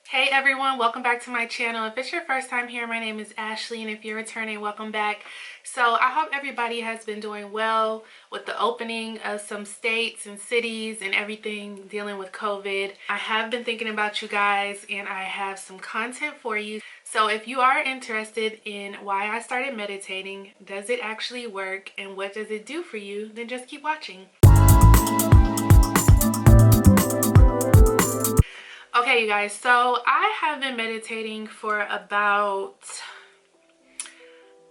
Hey everyone, welcome back to my channel. If it's your first time here, my name is Ashley, and if you're returning, welcome back. So I hope everybody has been doing well with the opening of some states and cities and everything dealing with COVID. I have been thinking about you guys and I have some content for you. So if you are interested in why I started meditating, does it actually work, and what does it do for you, then just keep watching. Okay, you guys, so I have been meditating for about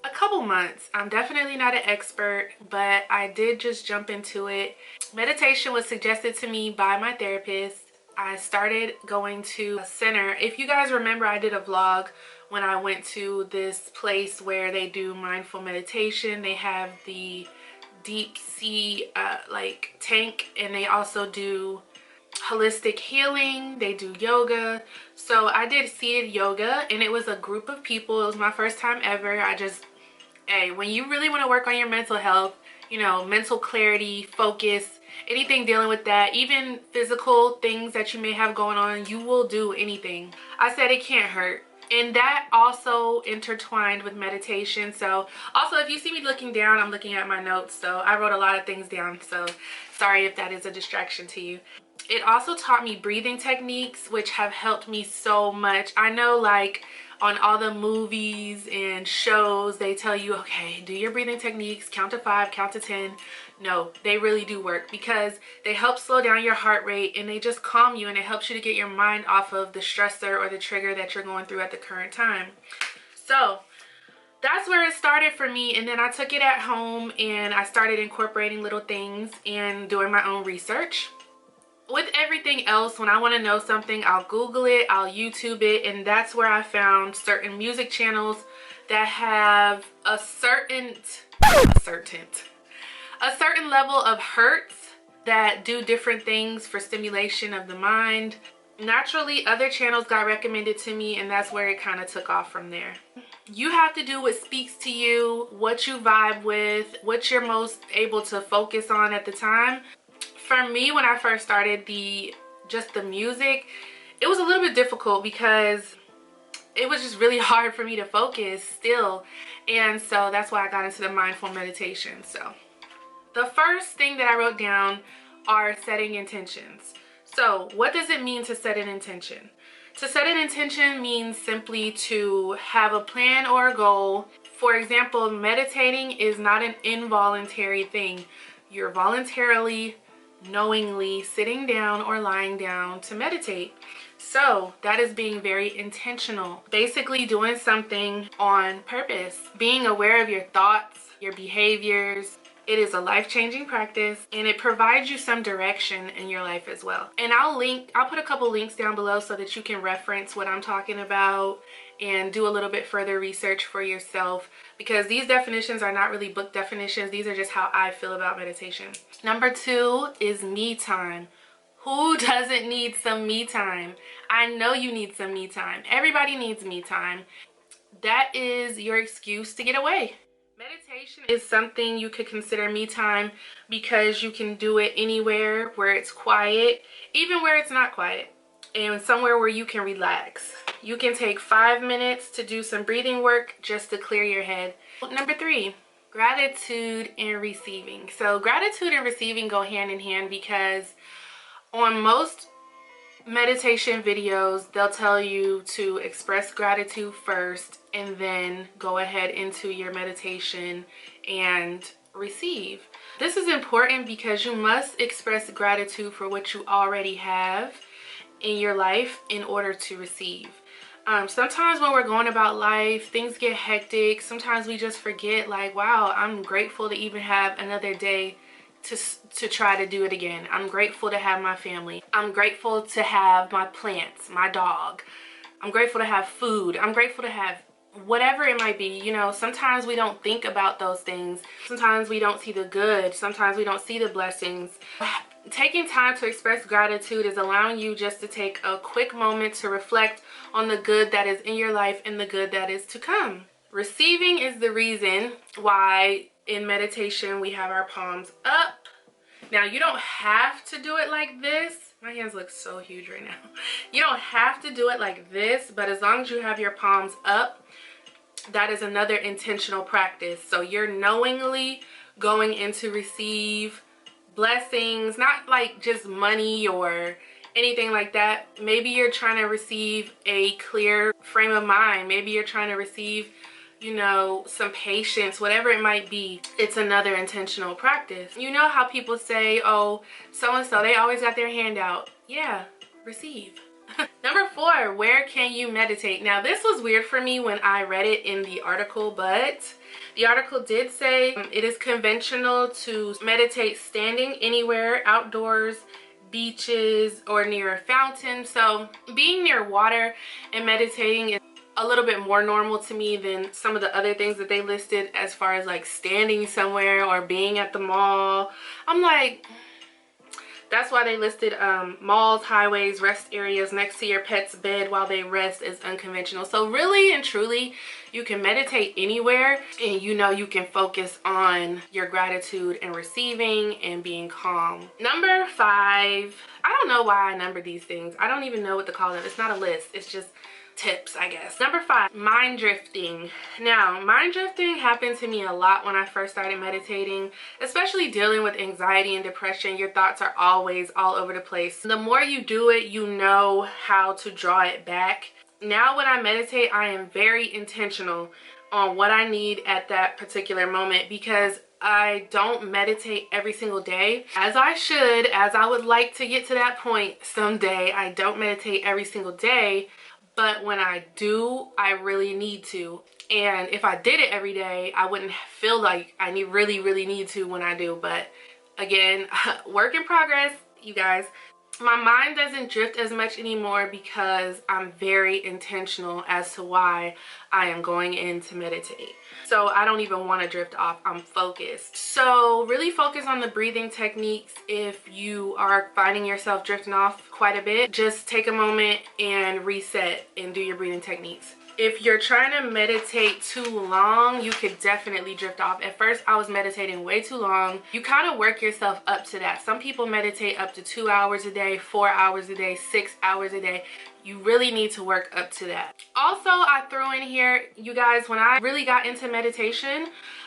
a couple months. I'm definitely not an expert, but I did just jump into it. Meditation was suggested to me by my therapist. I started going to a center. If you guys remember, I did a vlog when I went to this place where they do mindful meditation. They have the deep sea like tank, and they also do holistic healing. They do yoga. So I did seated yoga, and it was a group of people. It was my first time ever. Hey, when you really want to work on your mental health, you know, mental clarity, focus, anything dealing with that, even physical things that you may have going on, you will do anything. I said it can't hurt. And that also intertwined with meditation. So also, if you see me looking down, I'm looking at my notes. So I wrote a lot of things down. So sorry if that is a distraction to you. It also taught me breathing techniques, which have helped me so much. I know, like, on all the movies and shows, they tell you, okay, do your breathing techniques, count to 5, count to 10. No, they really do work because they help slow down your heart rate, and they just calm you, and it helps you to get your mind off of the stressor or the trigger that you're going through at the current time. So that's where it started for me, and then I took it at home and I started incorporating little things and doing my own research. With everything else, when I want to know something, I'll Google it, I'll YouTube it, and that's where I found certain music channels that have a certain level of hertz that do different things for stimulation of the mind. Naturally, other channels got recommended to me, and that's where it kind of took off from there. You have to do what speaks to you, what you vibe with, what you're most able to focus on at the time. For me, when I first started just the music, it was a little bit difficult because it was just really hard for me to focus still. And so that's why I got into the mindful meditation. So the first thing that I wrote down are setting intentions. So what does it mean to set an intention? To set an intention means simply to have a plan or a goal. For example, meditating is not an involuntary thing. You're voluntarily, knowingly sitting down or lying down to meditate. So that is being very intentional, basically doing something on purpose, being aware of your thoughts, your behaviors. It is a life-changing practice, and it provides you some direction in your life as well. And I'll put a couple links down below so that you can reference what I'm talking about and do a little bit further research for yourself, because these definitions are not really book definitions. These are just how I feel about meditation. Number 2 is me time. Who doesn't need some me time? I know you need some me time. Everybody needs me time. That is your excuse to get away. Meditation is something you could consider me time because you can do it anywhere where it's quiet, even where it's not quiet, and somewhere where you can relax. You can take 5 minutes to do some breathing work just to clear your head. Number 3, gratitude and receiving. So gratitude and receiving go hand in hand because on most meditation videos, they'll tell you to express gratitude first and then go ahead into your meditation and receive. This is important because you must express gratitude for what you already have in your life in order to receive. Sometimes when we're going about life, things get hectic. Sometimes we just forget, like, wow, I'm grateful to even have another day to try to do it again. I'm grateful to have my family. I'm grateful to have my plants, my dog. I'm grateful to have food. I'm grateful to have whatever it might be. You know, sometimes we don't think about those things. Sometimes we don't see the good. Sometimes we don't see the blessings. Taking time to express gratitude is allowing you just to take a quick moment to reflect on the good that is in your life and the good that is to come. Receiving is the reason why in meditation we have our palms up. Now, you don't have to do it like this. My hands look so huge right now. You don't have to do it like this, but as long as you have your palms up, that is another intentional practice. So you're knowingly going in to receive blessings, not like just money or anything like that. Maybe you're trying to receive a clear frame of mind. Maybe you're trying to receive, you know, some patience, whatever it might be. It's another intentional practice. You know how people say, oh, so-and-so, they always got their hand out. Yeah, receive. Number 4, where can you meditate? Now, this was weird for me when I read it in the article, but the article did say it is conventional to meditate standing anywhere, outdoors, beaches, or near a fountain. So being near water and meditating is a little bit more normal to me than some of the other things that they listed, as far as like standing somewhere or being at the mall. I'm like, that's why they listed malls, highways, rest areas next to your pet's bed while they rest as unconventional. So really and truly, you can meditate anywhere, and you know you can focus on your gratitude and receiving and being calm. Number 5, I don't know why I number these things. I don't even know what to call them. It's not a list. It's just tips, I guess. Number 5, mind drifting. Now, mind drifting happened to me a lot when I first started meditating, especially dealing with anxiety and depression. Your thoughts are always all over the place. The more you do it, you know how to draw it back. Now when I meditate, I am very intentional on what I need at that particular moment, because I don't meditate every single day as I should, as I would like to get to that point someday. I don't meditate every single day, but when I do, I really need to. And if I did it every day, I wouldn't feel like I really need to when I do. But again, work in progress, you guys. My mind doesn't drift as much anymore because I'm very intentional as to why I am going in to meditate. So I don't even want to drift off. I'm focused. So really focus on the breathing techniques. If you are finding yourself drifting off quite a bit, just take a moment and reset and do your breathing techniques. If you're trying to meditate too long, you could definitely drift off. At first, I was meditating way too long. You kind of work yourself up to that. Some people meditate up to 2 hours a day, 4 hours a day, 6 hours a day. You really need to work up to that. Also, I threw in here, you guys, when I really got into meditation,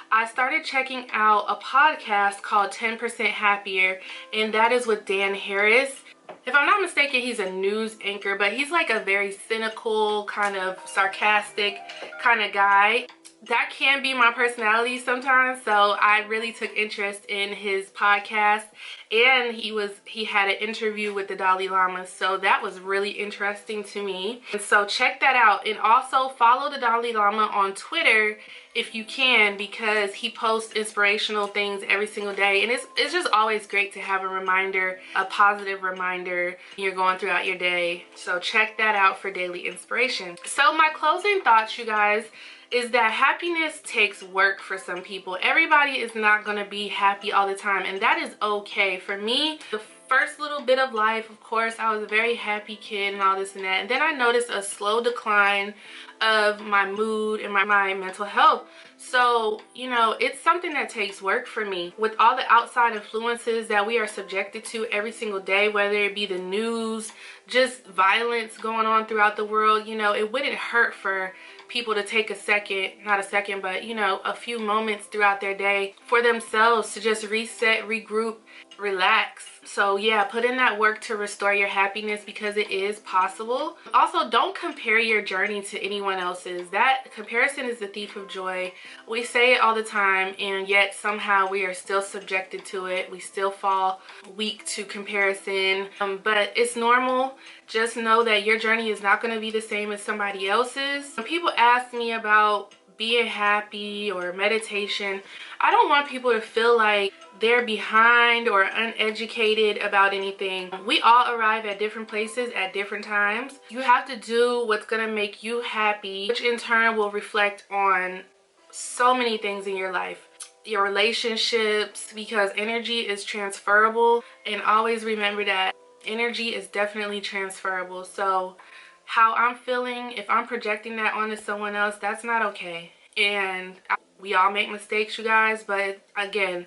I started checking out a podcast called 10% Happier, and that is with Dan Harris. If I'm not mistaken, he's a news anchor, but he's like a very cynical, kind of sarcastic kind of guy. That can be my personality sometimes, so I really took interest in his podcast, and he had an interview with the Dalai Lama, so that was really interesting to me. And so check that out, and also follow the Dalai Lama on Twitter if you can, because he posts inspirational things every single day, and it's just always great to have a reminder, a positive reminder you're going throughout your day. So check that out for daily inspiration. So my closing thoughts, you guys, is that happiness takes work for some people. Everybody is not going to be happy all the time, and that is okay. For me, the first little bit of life, of course, I was a very happy kid and all this and that, and then I noticed a slow decline of my mood and my mental health. So, you know, it's something that takes work for me. With all the outside influences that we are subjected to every single day, whether it be the news, just violence going on throughout the world, you know, it wouldn't hurt for people to take a second, not a second, but, you know, a few moments throughout their day for themselves to just reset, regroup, relax. So yeah, put in that work to restore your happiness, because it is possible. Also, don't compare your journey to anyone else's. That comparison is the thief of joy. We say it all the time, and yet somehow we are still subjected to it. We still fall weak to comparison, but it's normal. Just know that your journey is not going to be the same as somebody else's. When people ask me about being happy or meditation, I don't want people to feel like they're behind or uneducated about anything. We all arrive at different places at different times. You have to do what's gonna make you happy, which in turn will reflect on so many things in your life. Your relationships, because energy is transferable, and always remember that energy is definitely transferable. So how I'm feeling, if I'm projecting that onto someone else, that's not okay. And we all make mistakes, you guys, but again,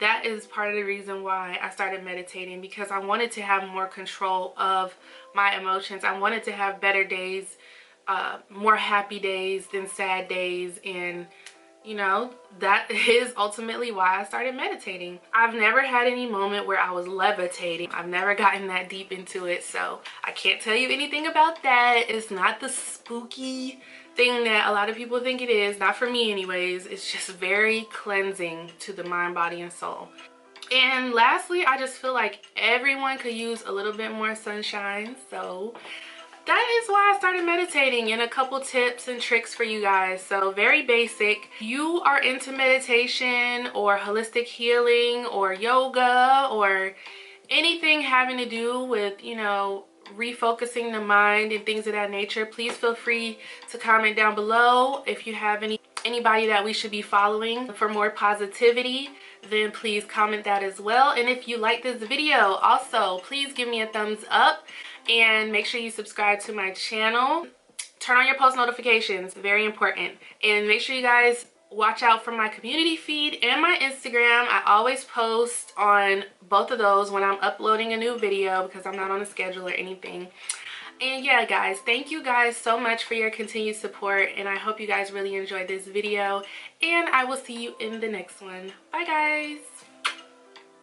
that is part of the reason why I started meditating, because I wanted to have more control of my emotions. I wanted to have better days, more happy days than sad days, and you know, that is ultimately why I started meditating. I've never had any moment where I was levitating. I've never gotten that deep into it, so I can't tell you anything about that. It's not the spooky thing that a lot of people think it is. Not for me anyways. It's just very cleansing to the mind, body, and soul. And lastly, I just feel like everyone could use a little bit more sunshine, so that is why I started meditating, and a couple tips and tricks for you guys. So very basic. You are into meditation or holistic healing or yoga or anything having to do with, you know, refocusing the mind and things of that nature, please feel free to comment down below. If you have anybody that we should be following for more positivity, then please comment that as well. And if you like this video, also please give me a thumbs up. And make sure you subscribe to my channel. Turn on your post notifications, very important. And make sure you guys watch out for my community feed and my Instagram. I always post on both of those when I'm uploading a new video, because I'm not on a schedule or anything. And yeah, guys, thank you guys so much for your continued support, and I hope you guys really enjoyed this video, and I will see you in the next one. Bye, guys.